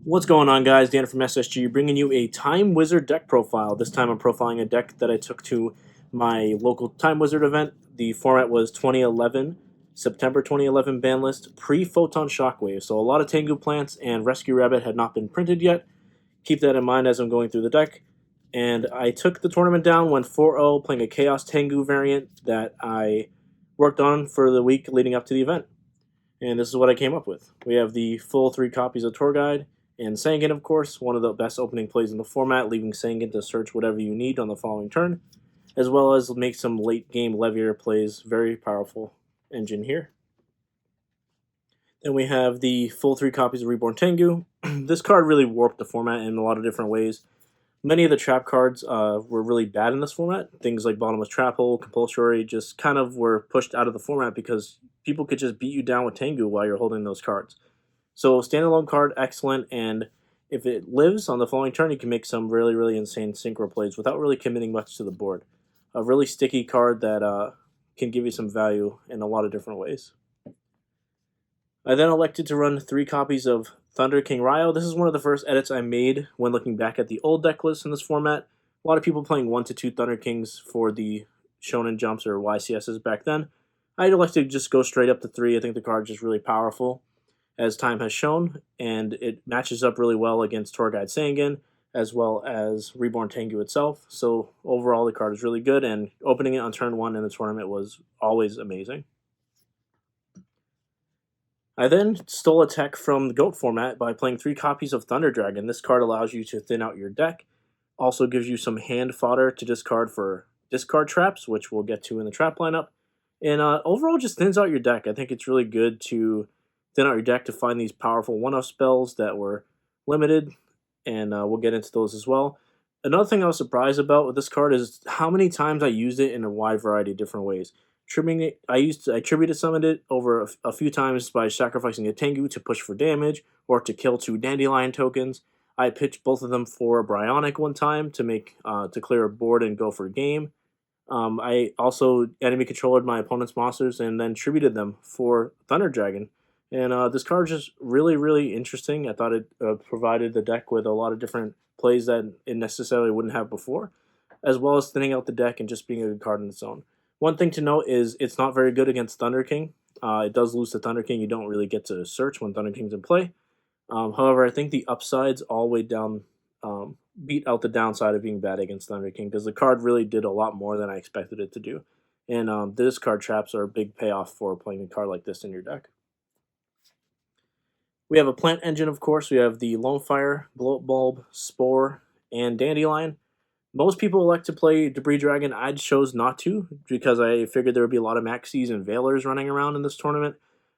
What's going on, guys? Dan from SSG bringing you a Time Wizard deck profile. This time I'm profiling a deck that I took to my local Time Wizard event. The format was 2011, September 2011 Banlist, Pre-photon shockwave. So a lot of Tengu plants and Rescue Rabbit had not been printed yet. Keep that in mind as I'm going through the deck. And I took the tournament down, went 4-0, playing a Chaos Tengu variant that I worked on for the week leading up to the event. And this is what I came up with. We have the full 3 copies of Tour Guide, and Sangan, of course, one of the best opening plays in the format, leaving Sangan to search whatever you need on the following turn, as well as make some late-game Levier plays. Very powerful engine here. Then we have the full 3 copies of Reborn Tengu. This card really warped the format in a lot of different ways. Many of the trap cards were really bad in this format. Things like Bottomless Trap Hole, Compulsory, just kind of were pushed out of the format because people could just beat you down with Tengu while you're holding those cards. So standalone card, excellent, and if it lives on the following turn, you can make some really, really insane synchro plays without really committing much to the board. A really sticky card that can give you some value in a lot of different ways. I then elected to run 3 copies of Thunder King rai-oh. This is one of the first edits I made when looking back at the old deck list in this format. A lot of people playing 1 to 2 Thunder Kings for the Shonen Jumps or YCSs back then. I elected to just go straight up to 3. I think the card is just really powerful, as time has shown, and it matches up really well against Tour Guide Sangan, as well as Reborn Tengu itself. So overall, the card is really good, and opening it on turn 1 in the tournament was always amazing. I then stole a tech from the GOAT format by playing 3 copies of Thunder Dragon. This card allows you to thin out your deck, also gives you some hand fodder to discard for discard traps, which we'll get to in the trap lineup, and overall just thins out your deck. I think it's really good to thin out your deck to find these powerful one-off spells that were limited, and we'll get into those as well. Another thing I was surprised about with this card is how many times I used it in a wide variety of different ways. Trimming it, I tributed summoned it over a few times by sacrificing a Tengu to push for damage or to kill 2 dandelion tokens. I pitched both of them for Bryonic one time to make to clear a board and go for a game. I also enemy controlled my opponent's monsters and then tributed them for Thunder Dragon. And this card is just really, really interesting. I thought it provided the deck with a lot of different plays that it necessarily wouldn't have before, as well as thinning out the deck and just being a good card on its own. One thing to note is it's not very good against Thunder King. It does lose to Thunder King. You don't really get to search when Thunder King's in play. However, I think the upsides all the way down beat out the downside of being bad against Thunder King, because the card really did a lot more than I expected it to do. And this card traps are a big payoff for playing a card like this in your deck. We have a plant engine, of course. We have the lonefire, blow up bulb, spore, and dandelion. Most people elect to play Debris Dragon. I chose not to because I figured there would be a lot of Maxis and Veilers running around in this tournament.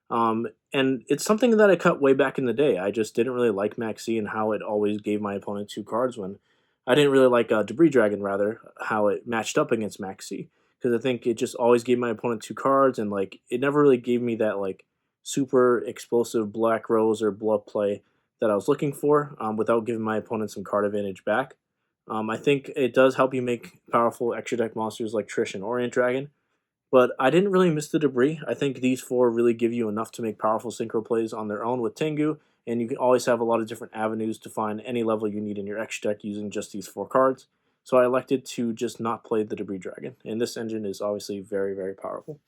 And it's something that I cut way back in the day. I just didn't really like Maxi and how it always gave my opponent 2 cards when I didn't really like Debris Dragon, rather, how it matched up against Maxi. Because I think it just always gave my opponent 2 cards, and like it never really gave me that like super explosive Black Rose or blow up play that I was looking for without giving my opponent some card advantage back. I think it does help you make powerful extra deck monsters like Trish and Orient Dragon, but I didn't really miss the Debris. I think these 4 really give you enough to make powerful synchro plays on their own with Tengu, and you can always have a lot of different avenues to find any level you need in your extra deck using just these 4 cards. So I elected to just not play the Debris Dragon, and this engine is obviously very, very powerful.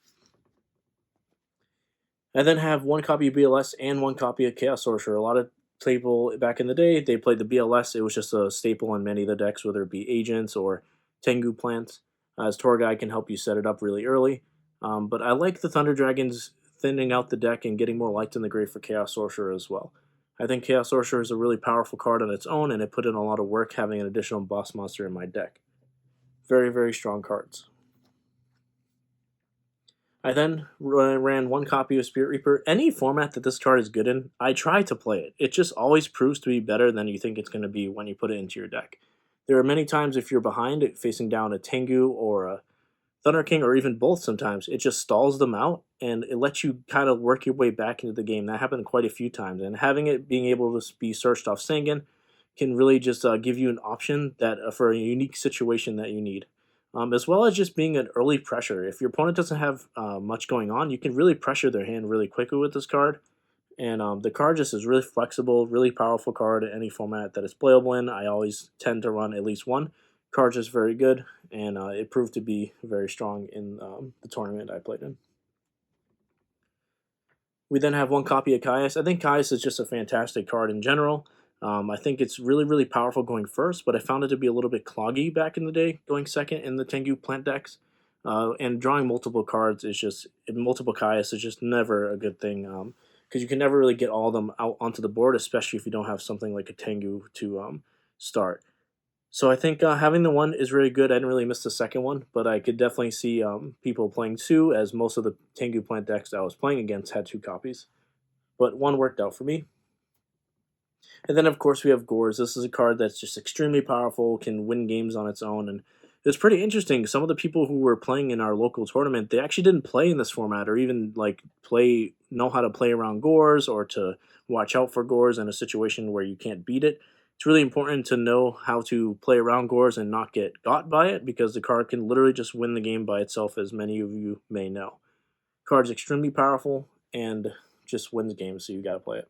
I then have 1 copy of BLS and 1 copy of Chaos Sorcerer. A lot of people back in the day, they played the BLS. It was just a staple in many of the decks, whether it be agents or Tengu plants. As Tour Guide can help you set it up really early. But I like the Thunder Dragons thinning out the deck and getting more light in the grave for Chaos Sorcerer as well. I think Chaos Sorcerer is a really powerful card on its own, and it put in a lot of work having an additional boss monster in my deck. Very, very strong cards. I then ran 1 copy of Spirit Reaper. Any format that this card is good in, I try to play it. It just always proves to be better than you think it's going to be when you put it into your deck. There are many times if you're behind it, facing down a Tengu or a Thunder King, or even both sometimes, it just stalls them out, and it lets you kind of work your way back into the game. That happened quite a few times, and having it being able to be searched off Sangan can really just give you an option that for a unique situation that you need. As well as just being an early pressure. If your opponent doesn't have much going on, you can really pressure their hand really quickly with this card, And the card just is really flexible, really powerful card in any format that it's playable in. I always tend to run at least one. Card just very good, and it proved to be very strong in the tournament I played in. We then have one copy of Caius. I think Caius is just a fantastic card in general. I think it's really, really powerful going first, but I found it to be a little bit cloggy back in the day, going second in the Tengu plant decks. And drawing multiple cards is just, multiple Caius is just never a good thing, because you can never really get all of them out onto the board, especially if you don't have something like a Tengu to start. So I think having the one is really good. I didn't really miss the second one, but I could definitely see people playing two, as most of the Tengu plant decks I was playing against had two copies. But one worked out for me. And then, of course, we have Gorz. This is a card that's just extremely powerful, can win games on its own, and it's pretty interesting. Some of the people who were playing in our local tournament, they actually didn't play in this format, or even like know how to play around Gorz, or to watch out for Gorz in a situation where you can't beat it. It's really important to know how to play around Gorz and not get got by it, because the card can literally just win the game by itself, as many of you may know. Card's extremely powerful and just wins games, so you gotta play it.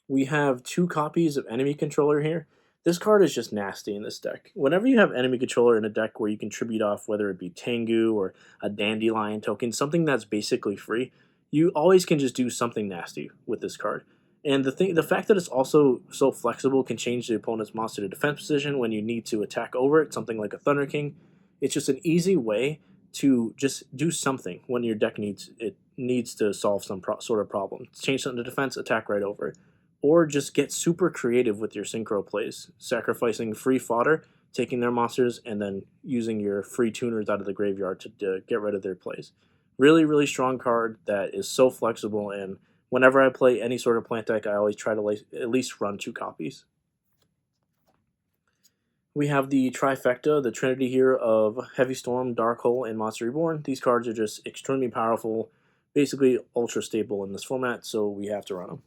We have two copies of Enemy Controller here. This card is just nasty in this deck. Whenever you have Enemy Controller in a deck where you can tribute off, whether it be Tengu or a Dandelion token, something that's basically free, you always can just do something nasty with this card. And the fact that it's also so flexible, can change the opponent's monster to defense position when you need to attack over it, something like a Thunder King. It's just an easy way to just do something when your deck needs to solve some sort of problem. Change something to defense, attack right over it. Or just get super creative with your synchro plays, sacrificing free fodder, taking their monsters, and then using your free tuners out of the graveyard to get rid of their plays. Really, really strong card that is so flexible, and whenever I play any sort of plant deck, I always try to at least run two copies. We have the trifecta, the trinity here of Heavy Storm, Dark Hole, and Monster Reborn. These cards are just extremely powerful, basically ultra stable in this format, so we have to run them.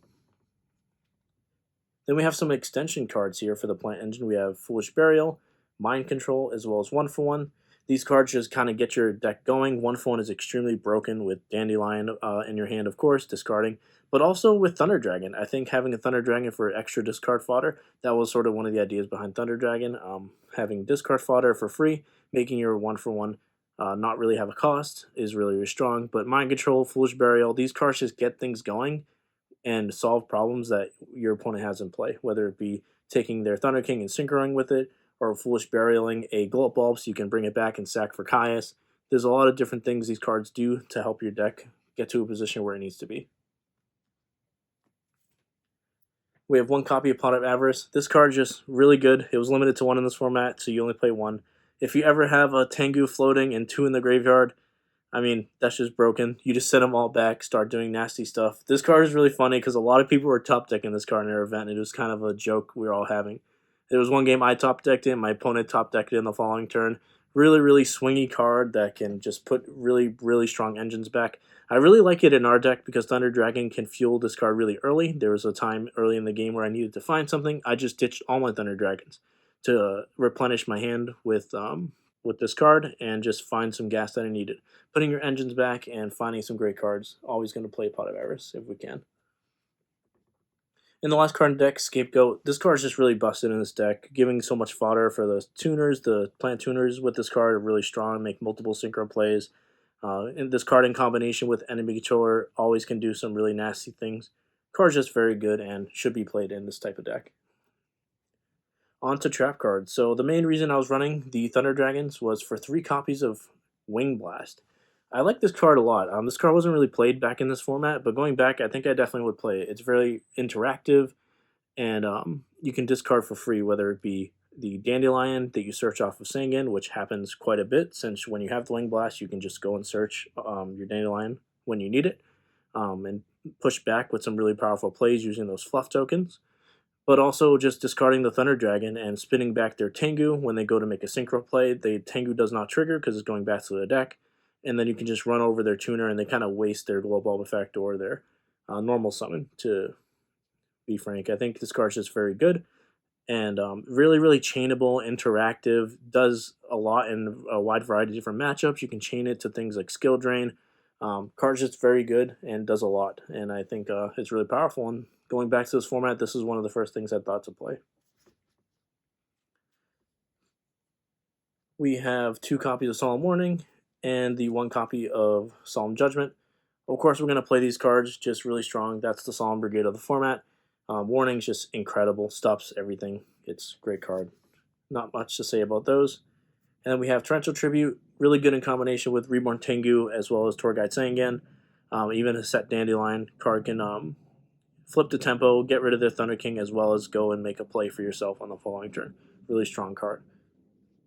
Then we have some extension cards here for the plant engine. We have Foolish Burial, Mind Control, as well as 1-for-1. These cards just kind of get your deck going. 1-for-1 is extremely broken with Dandelion in your hand, of course, discarding. But also with Thunder Dragon. I think having a Thunder Dragon for extra discard fodder, that was sort of one of the ideas behind Thunder Dragon. Having discard fodder for free, making your 1-for-1 not really have a cost, is really, really strong. But Mind Control, Foolish Burial, these cards just get things going and solve problems that your opponent has in play, whether it be taking their Thunder King and synchroning with it, or Foolish Burialing a Glow Up Bulb so you can bring it back and sack for Caius. There's a lot of different things these cards do to help your deck get to a position where it needs to be. We have one copy of Pot of Avarice. This card is just really good. It was limited to one in this format, so you only play one. If you ever have a Tengu floating and two in the graveyard, I mean, that's just broken. You just send them all back, start doing nasty stuff. This card is really funny because a lot of people were top decking this card in their event, and it was kind of a joke we were all having. There was one game I top decked it, my opponent top decked it in the following turn. Really, really swingy card that can just put really, really strong engines back. I really like it in our deck because Thunder Dragon can fuel this card really early. There was a time early in the game where I needed to find something. I just ditched all my Thunder Dragons to replenish my hand with this card and just find some gas that I needed. Putting your engines back and finding some great cards. Always going to play Pot of Avarice if we can. In the last card in the deck, Scapegoat. This card is just really busted in this deck, giving so much fodder for the tuners. The plant tuners with this card are really strong, make multiple synchro plays. And this card in combination with Enemy Controller always can do some really nasty things. Card's just very good and should be played in this type of deck. On to trap cards. So the main reason I was running the Thunder Dragons was for 3 copies of Wing Blast. I like this card a lot. This card wasn't really played back in this format, but going back, I think I definitely would play it. It's very interactive, and you can discard for free, whether it be the Dandelion that you search off of Sangan, which happens quite a bit, since when you have the Wing Blast, you can just go and search your Dandelion when you need it, and push back with some really powerful plays using those fluff tokens. But also just discarding the Thunder Dragon and spinning back their Tengu when they go to make a synchro play. The Tengu does not trigger because it's going back to the deck. And then you can just run over their tuner and they kind of waste their Glow Bulb effect or their normal summon, to be frank. I think this card's just very good and really, really chainable, interactive, does a lot in a wide variety of different matchups. You can chain it to things like Skill Drain, Card's just very good and does a lot, and I think it's really powerful. And going back to this format, this is one of the first things I thought to play. We have 2 copies of Solemn Warning and the 1 copy of Solemn Judgement. Of course, we're going to play these cards just really strong. That's the Solemn Brigade of the format. Warning's just incredible. Stops everything. It's a great card. Not much to say about those. And then we have Torrential Tribute, really good in combination with Reborn Tengu as well as Tour Guide Sangan. Even a set Dandelion card can flip the tempo, get rid of their Thunder King, as well as go and make a play for yourself on the following turn. Really strong card.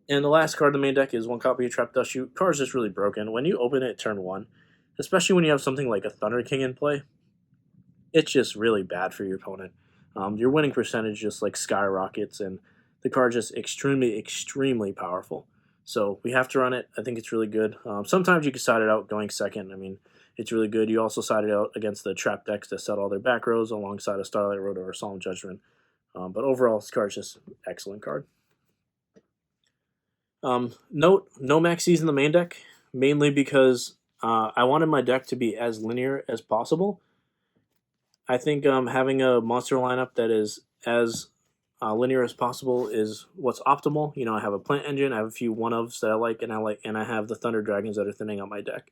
And the last card in the main deck is 1 copy of Trap Dustshoot. Card's just really broken. When you open it turn 1, especially when you have something like a Thunder King in play, it's just really bad for your opponent. Your winning percentage just like skyrockets, and the card's just extremely, extremely powerful. So we have to run it. I think it's really good. Sometimes you can side it out going second. I mean, it's really good. You also side it out against the trap decks that set all their back rows alongside a Starlight Road or a Solemn Judgment. But overall, this card's just an excellent card. Note, no maxis in the main deck, mainly because I wanted my deck to be as linear as possible. I think having a monster lineup that is as linear as possible is what's optimal. You know, I have a plant engine, I have a few one-ofs that I like, and I have the Thunder Dragons that are thinning out my deck,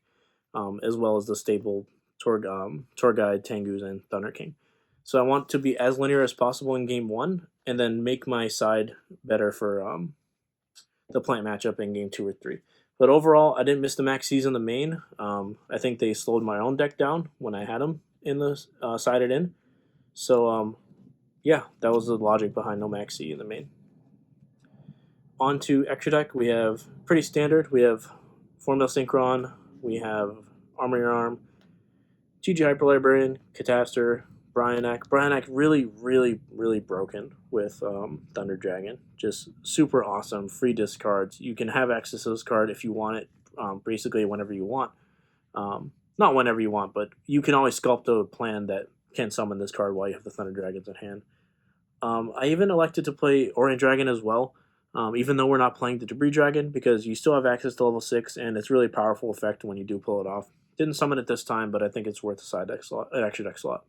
as well as the staple Tour Guide, Tengus, and Thunder King. So I want to be as linear as possible in game 1, and then make my side better for the plant matchup in game 2 or 3. But overall, I didn't miss the maxis in the main. I think they slowed my own deck down when I had them in the sided in. So yeah, that was the logic behind no maxi in the main. On to extra deck, we have pretty standard. We have Formula Synchron, we have Armor Your Arm, TG Hyper Librarian, Catastor, Brionac really, really, really broken with Thunder Dragon. Just super awesome. Free discards. You can have access to this card if you want it, basically whenever you want. Not whenever you want, but you can always sculpt a plan that can summon this card while you have the Thunder Dragons in hand. I even elected to play Orient Dragon as well, even though we're not playing the Debris Dragon, because you still have access to level 6, and it's really powerful effect when you do pull it off. Didn't summon it this time, but I think it's worth a side deck slot, an extra deck slot.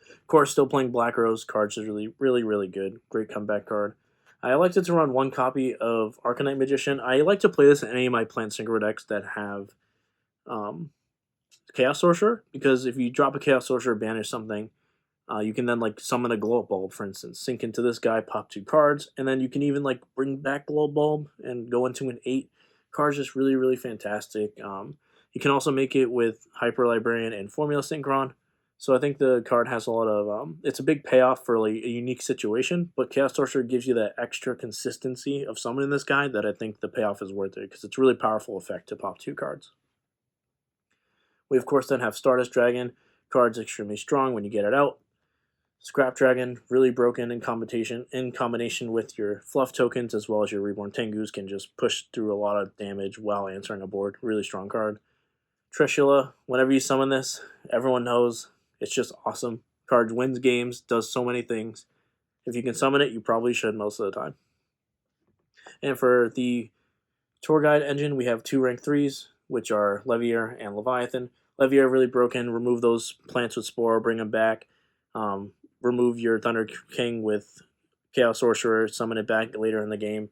Of course, still playing Black Rose. Card's is really, really, really good. Great comeback card. I elected to run 1 copy of Arcanite Magician. I like to play this in any of my plant synchro decks that have Chaos Sorcerer, because if you drop a Chaos Sorcerer, banish something, you can then like summon a Glow Up Bulb, for instance. Sink into this guy, pop 2 cards, and then you can even like bring back Glow Up Bulb and go into an 8. Card's just really, really fantastic. You can also make it with Hyper Librarian and Formula Synchron. So I think the card has a lot of, it's a big payoff for like a unique situation, but Chaos Sorcerer gives you that extra consistency of summoning this guy that I think the payoff is worth it, because it's a really powerful effect to pop 2 cards. We of course then have Stardust Dragon. Card's extremely strong when you get it out. Scrap Dragon, really broken in combination with your fluff tokens as well as your Reborn Tengus, can just push through a lot of damage while answering a board. Really strong card. Trishula, whenever you summon this, everyone knows it's just awesome. Card wins games, does so many things. If you can summon it, you probably should most of the time. And for the Tour Guide engine, we have 2 rank 3s, which are Levier and Leviathan. Levier really broken. Remove those plants with Spore, bring them back. Remove your Thunder King with Chaos Sorcerer, summon it back later in the game.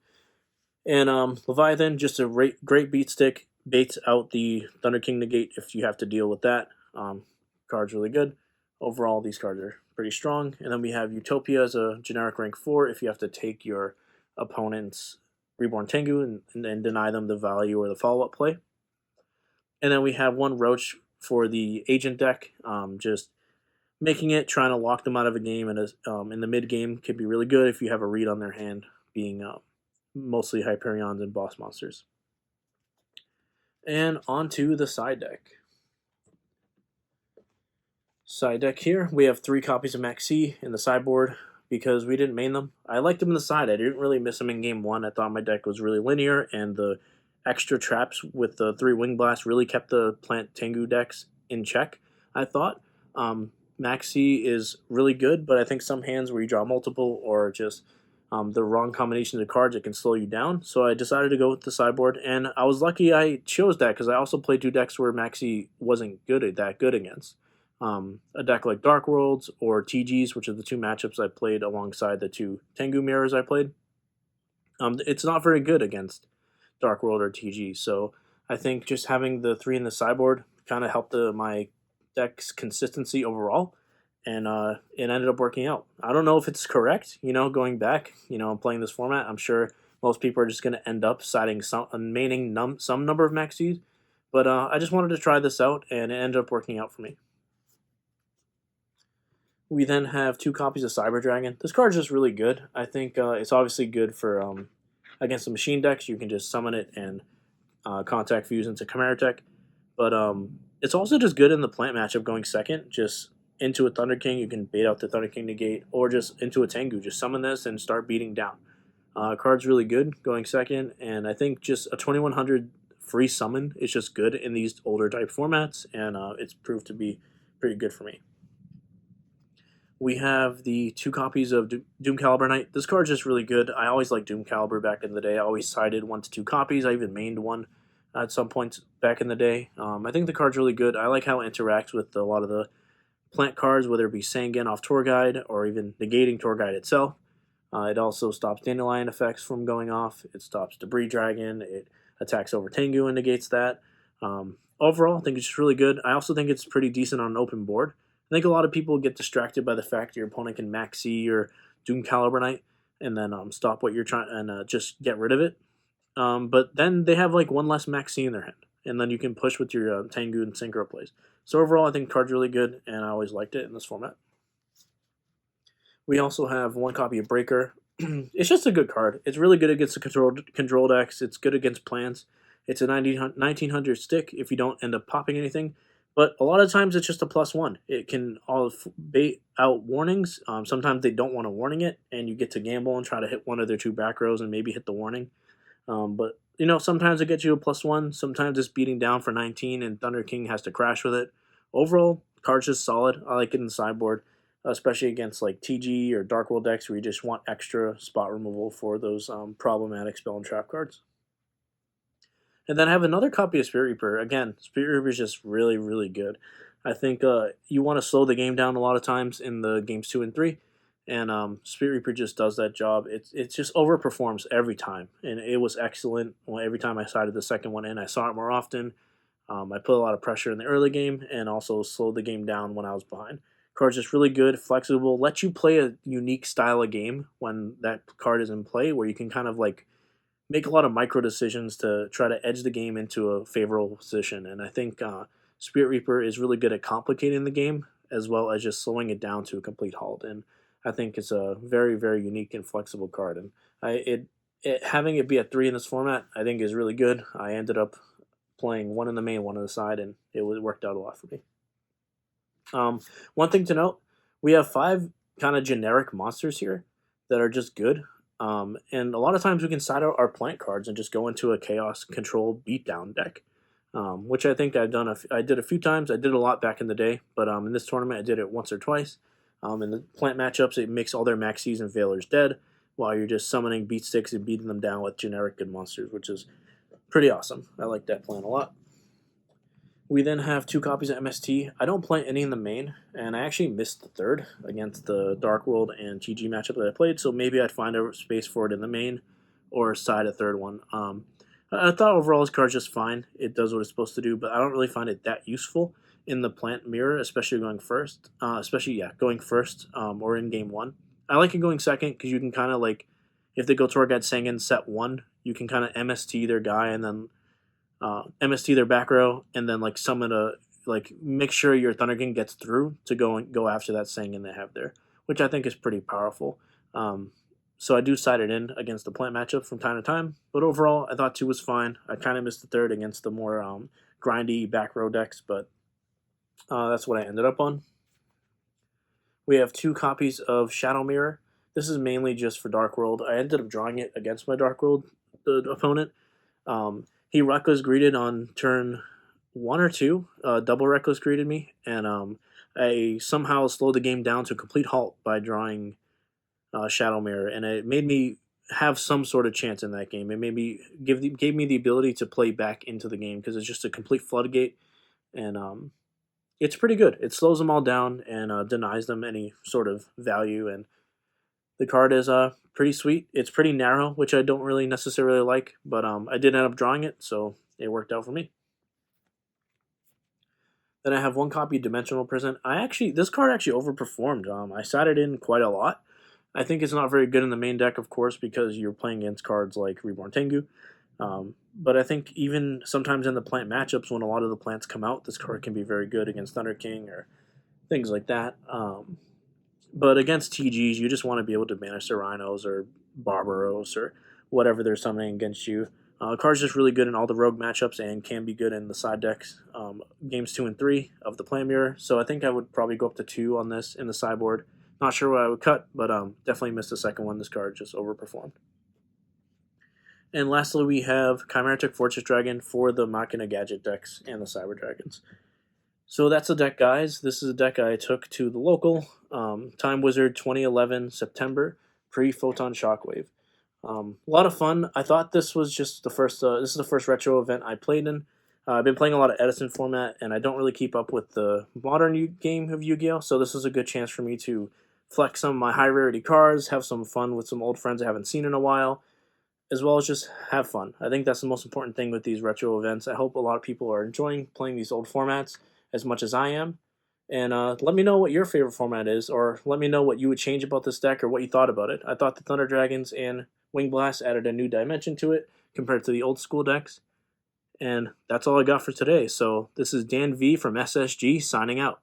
And Leviathan, just a great beat stick. Baits out the Thunder King negate if you have to deal with that. Card's really good. Overall, these cards are pretty strong. And then we have Utopia as a generic rank 4 if you have to take your opponent's Reborn Tengu and deny them the value or the follow-up play. And then we have 1 Roach for the Agent deck. Just making it, trying to lock them out of a game in the mid-game could be really good if you have a read on their hand, being mostly Hyperions and boss monsters. And on to the side deck. Side deck here, we have 3 copies of Max C in the sideboard because we didn't main them. I liked them in the side. I didn't really miss them in game 1. I thought my deck was really linear, and the extra traps with the 3 Wing Blasts really kept the Plant Tengu decks in check, I thought. Max C is really good, but I think some hands where you draw multiple or just the wrong combination of cards, it can slow you down. So I decided to go with the sideboard, and I was lucky I chose that because I also played 2 decks where Maxi wasn't that good against. A deck like Dark Worlds or TGs, which are the 2 matchups I played alongside the 2 Tengu mirrors I played. It's not very good against Dark World or TG, so I think just having the 3 in the sideboard kind of helped my deck's consistency overall, and it ended up working out. I don't know if it's correct, going back, playing this format. I'm sure most people are just going to end up citing some number of maxis, but I just wanted to try this out, and it ended up working out for me. We then have 2 copies of Cyber Dragon. This card is just really good. I think it's obviously good for against the machine decks. You can just summon it and contact fuse into Chimera Tech. But it's also just good in the plant matchup going second. Just into a Thunder King, you can bait out the Thunder King negate, or just into a Tengu. Just summon this and start beating down. Card's really good going second, and I think just a 2100 free summon is just good in these older type formats, and it's proved to be pretty good for me. We have the 2 copies of Doom Caliber Knight. This card's just really good. I always liked Doom Caliber back in the day. I always sided 1 to 2 copies. I even mained one at some points back in the day. I think the card's really good. I like how it interacts with a lot of the plant cards, whether it be Sangan off Tour Guide or even negating Tour Guide itself. It also stops Dandelion effects from going off. It stops Debris Dragon. It attacks over Tengu and negates that. Overall, I think it's just really good. I also think it's pretty decent on an open board. I think a lot of people get distracted by the fact your opponent can maxi or Doom Caliber Knight and then stop what you're trying and just get rid of it. But then they have like 1 less maxi in their hand, and then you can push with your Tengu and Synchro plays. So overall, I think the card's really good, and I always liked it in this format. We also have 1 copy of Breaker. It's just a good card. It's really good against the control decks. It's good against plants. It's a 1900 stick if you don't end up popping anything. But a lot of times it's just a +1. It can all bait out warnings. Sometimes they don't want to warning it, and you get to gamble and try to hit one of their 2 back rows and maybe hit the warning. But sometimes it gets you a +1. Sometimes it's beating down for 19, and Thunder King has to crash with it. Overall, card's just solid. I like it in the sideboard, especially against like TG or Dark World decks where you just want extra spot removal for those problematic spell and trap cards. And then I have another copy of Spirit Reaper. Again, Spirit Reaper is just really, really good. I think you want to slow the game down a lot of times in the games 2 and 3, and Spirit Reaper just does that job. It just overperforms every time, and it was excellent. Every time I sided the second one in, I saw it more often. I put a lot of pressure in the early game, and also slowed the game down when I was behind. Card's just really good, flexible, lets you play a unique style of game when that card is in play, where you can kind of like make a lot of micro decisions to try to edge the game into a favorable position. And I think Spirit Reaper is really good at complicating the game as well as just slowing it down to a complete halt. And I think it's a very, very unique and flexible card. And having it be at 3 in this format, I think is really good. I ended up playing 1 in the main, 1 on the side, and it worked out a lot for me. One thing to note, we have 5 kind of generic monsters here that are just good. And a lot of times we can side out our plant cards and just go into a chaos control beatdown deck, which I think I did a few times. I did a lot back in the day, but in this tournament I did it once or twice. In the plant matchups, it makes all their maxis and failures dead, while you're just summoning beat sticks and beating them down with generic good monsters, which is pretty awesome. I like that plan a lot. We then have 2 copies of MST. I don't play any in the main, and I actually missed the 3rd against the Dark World and TG matchup that I played, so maybe I'd find a space for it in the main or side a 3rd one. I thought overall this card's just fine. It does what it's supposed to do, but I don't really find it that useful in the plant mirror, especially going first. Going first or in game 1. I like it going second because you can kind of like, if they go Tour Guide Sangan set 1, you can kind of MST their guy and then MST their back row, and then like summon make sure your Thunder King gets through to go after that Sangan they have there, which I think is pretty powerful. So I do side it in against the plant matchup from time to time, but overall I thought 2 was fine. I kind of missed the 3rd against the more grindy back row decks, but that's what I ended up on. We have 2 copies of Shadow Mirror. This is mainly just for Dark World. I ended up drawing it against my Dark World opponent. He reckless greeted on turn 1 or 2, double reckless greeted me, and I somehow slowed the game down to a complete halt by drawing Shadow Mirror, and it made me have some sort of chance in that game. It made me gave me the ability to play back into the game because it's just a complete floodgate, and it's pretty good. It slows them all down and denies them any sort of value, and the card is pretty sweet. It's pretty narrow, which I don't really necessarily like, but I did end up drawing it, so it worked out for me. Then I have one copy of Dimensional Prison. This card actually overperformed. I sat it in quite a lot. I think it's not very good in the main deck, of course, because you're playing against cards like Reborn Tengu. But I think even sometimes in the plant matchups, when a lot of the plants come out, this card can be very good against Thunder King or things like that. But against TGs, you just want to be able to banish the Rhinos or Barbaros or whatever they're summoning against you. Card's just really good in all the rogue matchups and can be good in the side decks. Games 2 and 3 of the Plan Mirror. So I think I would probably go up to 2 on this in the sideboard. Not sure what I would cut, but definitely missed the second one. This card just overperformed. And lastly, we have Chimeritic Fortress Dragon for the Machina Gadget decks and the Cyber Dragons. So that's the deck, guys. This is a deck I took to the local Time Wizard 2011 September Pre-photon shockwave. A lot of fun. I thought this was just the first. This is the first retro event I played in. I've been playing a lot of Edison format, and I don't really keep up with the modern game of Yu-Gi-Oh! So this is a good chance for me to flex some of my high rarity cards, have some fun with some old friends I haven't seen in a while, as well as just have fun. I think that's the most important thing with these retro events. I hope a lot of people are enjoying playing these old formats as much as I am. And let me know what your favorite format is, or let me know what you would change about this deck or what you thought about it. I thought the Thunder Dragons and Wing Blast added a new dimension to it compared to the old school decks. And that's all I got for today. So this is Dan V from SSG signing out.